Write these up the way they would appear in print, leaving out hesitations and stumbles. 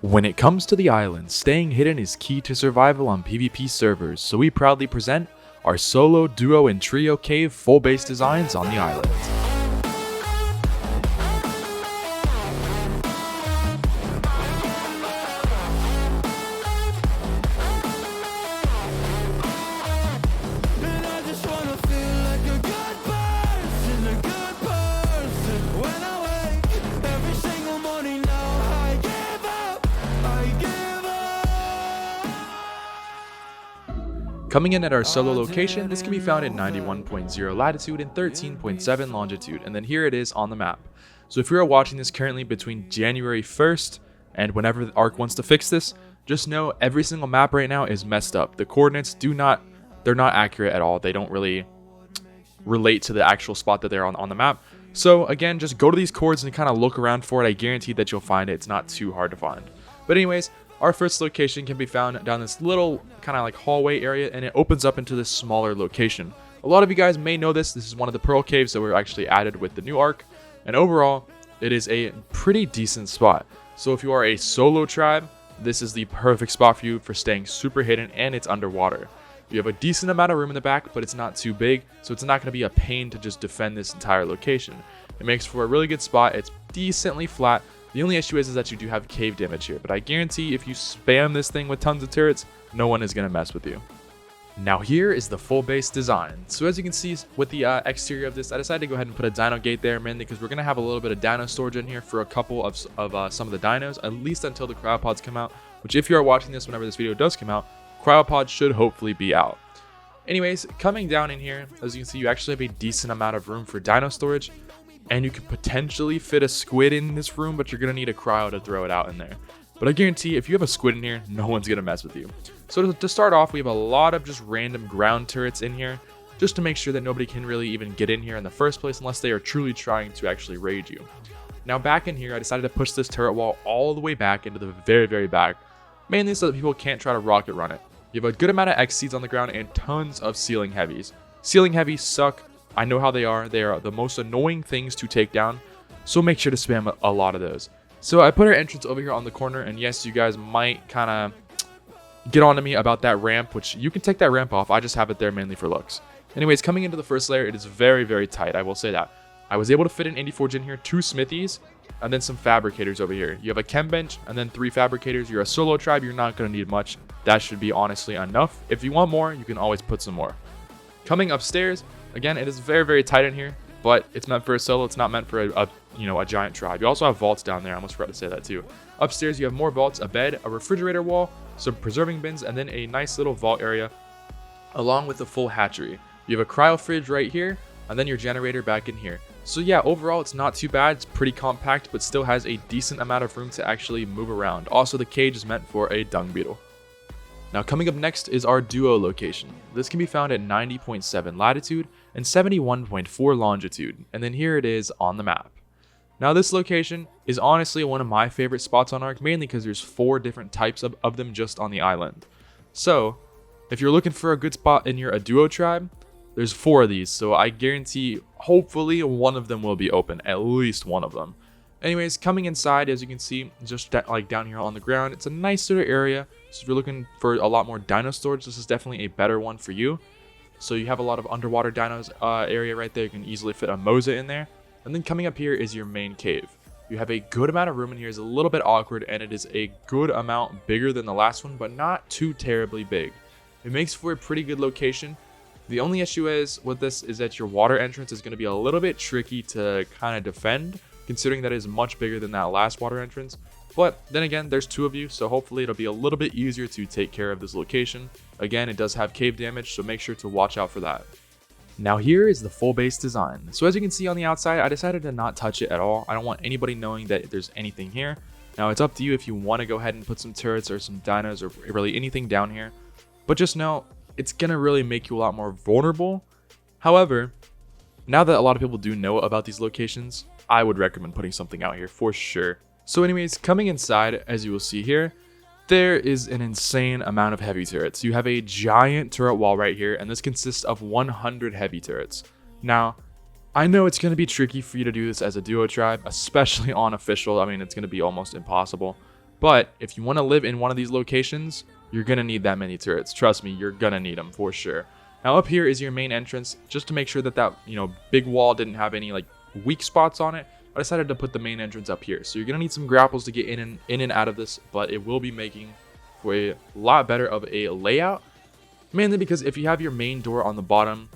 When it comes to the island, staying hidden is key to survival on PvP servers, so we proudly present our solo, duo, and trio cave full base designs on the island. Coming in at our solo location, this can be found at 91.0 latitude and 13.7 longitude, and then here it is on the map. So if you're watching this currently between January 1st and whenever ARK wants to fix this, just know every single map right now is messed up. The coordinates they're not accurate at all. They don't really relate to the actual spot that they're on the map. So again, just go to these coords and kind of look around for it. I guarantee that you'll find it. It's not too hard to find. But anyways, our first location can be found down this little kind of like hallway area, and it opens up into this smaller location. A lot of you guys may know this. This is one of the pearl caves that were actually added with the new ARK, and overall it is a pretty decent spot. So if you are a solo tribe, this is the perfect spot for you for staying super hidden, and it's underwater. You have a decent amount of room in the back, but it's not too big, so it's not going to be a pain to just defend this entire location. It makes for a really good spot. It's decently flat. The only issue is that you do have cave damage here, but I guarantee if you spam this thing with tons of turrets, no one is going to mess with you. Now here is the full base design. So as you can see with the exterior of this, I decided to go ahead and put a dino gate there, mainly because we're going to have a little bit of dino storage in here for a couple of some of the dinos, at least until the cryopods come out, which if you are watching this whenever this video does come out, cryopods should hopefully be out. Anyways, coming down in here, as you can see, you actually have a decent amount of room for dino storage. And you could potentially fit a squid in this room, but you're going to need a cryo to throw it out in there. But I guarantee if you have a squid in here, no one's going to mess with you. So to start off, we have a lot of just random ground turrets in here, just to make sure that nobody can really even get in here in the first place unless they are truly trying to actually raid you. Now back in here, I decided to push this turret wall all the way back into the very, very back, mainly so that people can't try to rocket run it. You have a good amount of X seeds on the ground and tons of ceiling heavies. Ceiling heavies suck. I know how they are. They are the most annoying things to take down, so make sure to spam a lot of those. So I put our entrance over here on the corner, and yes, you guys might kind of get on to me about that ramp, which you can take that ramp off. I just have it there mainly for looks. Anyways, coming into the first layer, it is very, very tight. I will say that. I was able to fit an Indie Forge in here, 2 smithies, and then some fabricators over here. You have a chem bench and then 3 fabricators. You're a solo tribe. You're not going to need much. That should be honestly enough. If you want more, you can always put some more. Coming upstairs, again, it is very, very tight in here, but it's meant for a solo. It's not meant for a giant tribe. You also have vaults down there. I almost forgot to say that too. Upstairs, you have more vaults, a bed, a refrigerator wall, some preserving bins, and then a nice little vault area, along with a full hatchery. You have a cryo fridge right here, and then your generator back in here. So yeah, overall, it's not too bad. It's pretty compact, but still has a decent amount of room to actually move around. Also, the cage is meant for a dung beetle. Now coming up next is our duo location. This can be found at 90.7 latitude and 71.4 longitude, and then here it is on the map. Now this location is honestly one of my favorite spots on ARK, mainly because there's 4 different types of them just on the island. So if you're looking for a good spot and you're a duo tribe, there's 4 of these, so I guarantee hopefully one of them will be open, at least one of them. Anyways, coming inside, as you can see, just like down here on the ground, it's a nice little area. So if you're looking for a lot more dino storage, this is definitely a better one for you. So you have a lot of underwater dinos area right there. You can easily fit a Moza in there. And then coming up here is your main cave. You have a good amount of room in here. It's a little bit awkward, and it is a good amount bigger than the last one, but not too terribly big. It makes for a pretty good location. The only issue is with this is that your water entrance is going to be a little bit tricky to kind of defend, considering that it is much bigger than that last water entrance. But then again, there's 2 of you, so hopefully it'll be a little bit easier to take care of this location. Again, it does have cave damage, so make sure to watch out for that. Now here is the full base design. So as you can see on the outside, I decided to not touch it at all. I don't want anybody knowing that there's anything here. Now it's up to you if you want to go ahead and put some turrets or some dinos or really anything down here. But just know, it's going to really make you a lot more vulnerable. However, now that a lot of people do know about these locations, I would recommend putting something out here for sure. So anyways, coming inside, as you will see here, there is an insane amount of heavy turrets. You have a giant turret wall right here, and this consists of 100 heavy turrets. Now, I know it's going to be tricky for you to do this as a duo tribe, especially on official. I mean, it's going to be almost impossible. But if you want to live in one of these locations, you're going to need that many turrets. Trust me, you're going to need them for sure. Now up here is your main entrance. Just to make sure that big wall didn't have any like weak spots on it, I decided to put the main entrance up here. So you're going to need some grapples to get in and out of this, but it will be making for a lot better of a layout. Mainly because if you have your main door on the bottom,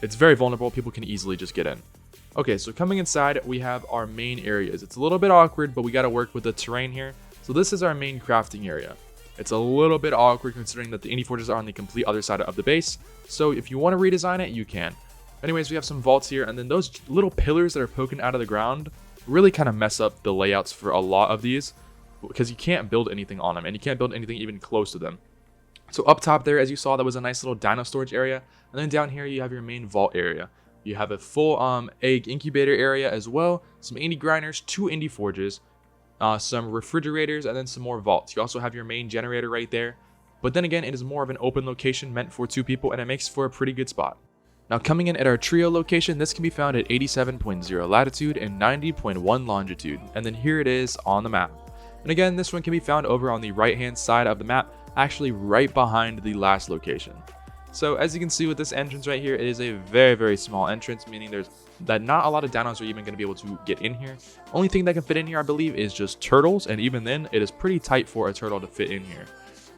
it's very vulnerable. People can easily just get in. Okay, so coming inside, we have our main areas. It's a little bit awkward, but we got to work with the terrain here. So this is our main crafting area. It's a little bit awkward considering that the indie forges are on the complete other side of the base. So if you want to redesign it, you can. Anyways, we have some vaults here, and then those little pillars that are poking out of the ground really kind of mess up the layouts for a lot of these, because you can't build anything on them, and you can't build anything even close to them. So up top there, as you saw, that was a nice little dino storage area, and then down here you have your main vault area. You have a full egg incubator area as well, some indie grinders, 2 indie forges, some refrigerators, and then some more vaults. You also have your main generator right there, but then again, it is more of an open location meant for 2 people, and it makes for a pretty good spot. Now coming in at our trio location, this can be found at 87.0 latitude and 90.1 longitude, and then here it is on the map. And again, this one can be found over on the right hand side of the map, actually right behind the last location. So as you can see with this entrance right here, it is a very, very small entrance, meaning that not a lot of dinos are even going to be able to get in here. Only thing that can fit in here, I believe, is just turtles, and even then, it is pretty tight for a turtle to fit in here.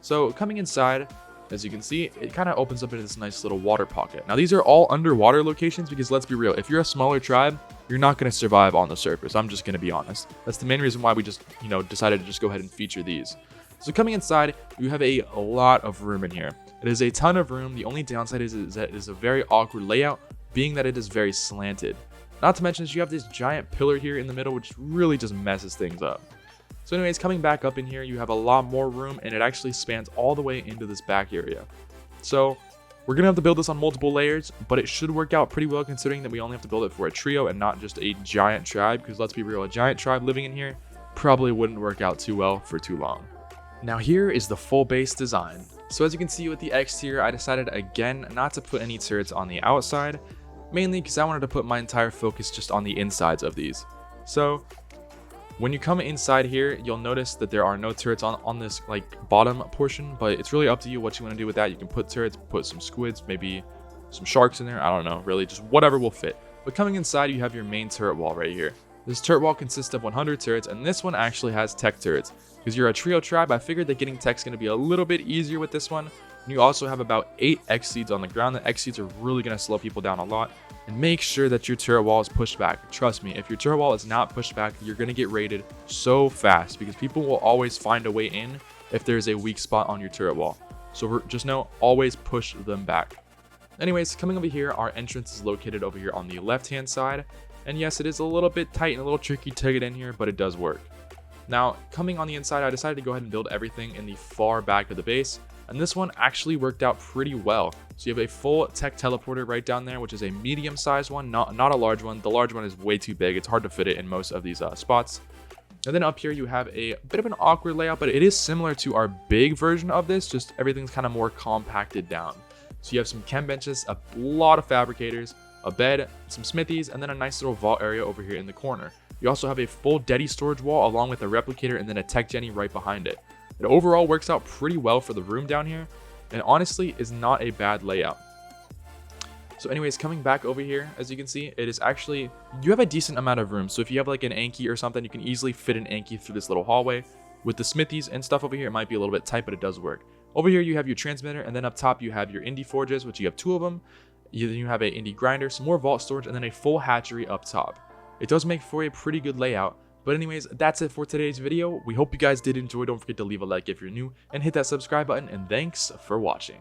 So coming inside, as you can see, it kind of opens up into this nice little water pocket. Now these are all underwater locations because let's be real, if you're a smaller tribe, you're not going to survive on the surface. I'm just going to be honest. That's the main reason why we just, decided to just go ahead and feature these. So coming inside, you have a lot of room in here. It is a ton of room. The only downside is that it is a very awkward layout, being that it is very slanted. Not to mention you have this giant pillar here in the middle, which really just messes things up. So anyways, coming back up in here, you have a lot more room, and it actually spans all the way into this back area. So we're going to have to build this on multiple layers, but it should work out pretty well considering that we only have to build it for a trio and not just a giant tribe, because let's be real, a giant tribe living in here probably wouldn't work out too well for too long. Now here is the full base design. So as you can see with the exterior, I decided again not to put any turrets on the outside, mainly because I wanted to put my entire focus just on the insides of these. So when you come inside here, you'll notice that there are no turrets on this bottom portion, but it's really up to you what you want to do with that. You can put turrets, put some squids, maybe some sharks in there. I don't know, really just whatever will fit. But coming inside, you have your main turret wall right here. This turret wall consists of 100 turrets, and this one actually has tech turrets. Because you're a trio tribe, I figured that getting tech's going to be a little bit easier with this one. And you also have about 8 X seeds on the ground. The X seeds are really going to slow people down a lot. And make sure that your turret wall is pushed back. Trust me, if your turret wall is not pushed back, you're going to get raided so fast, because people will always find a way in if there's a weak spot on your turret wall. So just know, always push them back. Anyways, coming over here, our entrance is located over here on the left hand side. And yes, it is a little bit tight and a little tricky to get in here, but it does work. Now, coming on the inside, I decided to go ahead and build everything in the far back of the base. And this one actually worked out pretty well. So you have a full tech teleporter right down there, which is a medium-sized one, not a large one. The large one is way too big. It's hard to fit it in most of these spots. And then up here, you have a bit of an awkward layout, but it is similar to our big version of this, just everything's kind of more compacted down. So you have some chem benches, a lot of fabricators, a bed, some smithies, and then a nice little vault area over here in the corner. You also have a full Dedi storage wall along with a replicator and then a tech genny right behind it. It overall works out pretty well for the room down here, and honestly is not a bad layout. So anyways, coming back over here, as you can see, it is actually, you have a decent amount of room. So if you have like an Anki or something, you can easily fit an Anki through this little hallway. With the smithies and stuff over here, it might be a little bit tight, but it does work. Over here, you have your transmitter, and then up top, you have your indie forges, which you have 2 of them. Then you have a indie grinder, some more vault storage, and then a full hatchery up top. It does make for a pretty good layout. But anyways, that's it for today's video. We hope you guys did enjoy. Don't forget to leave a like if you're new and hit that subscribe button, and thanks for watching.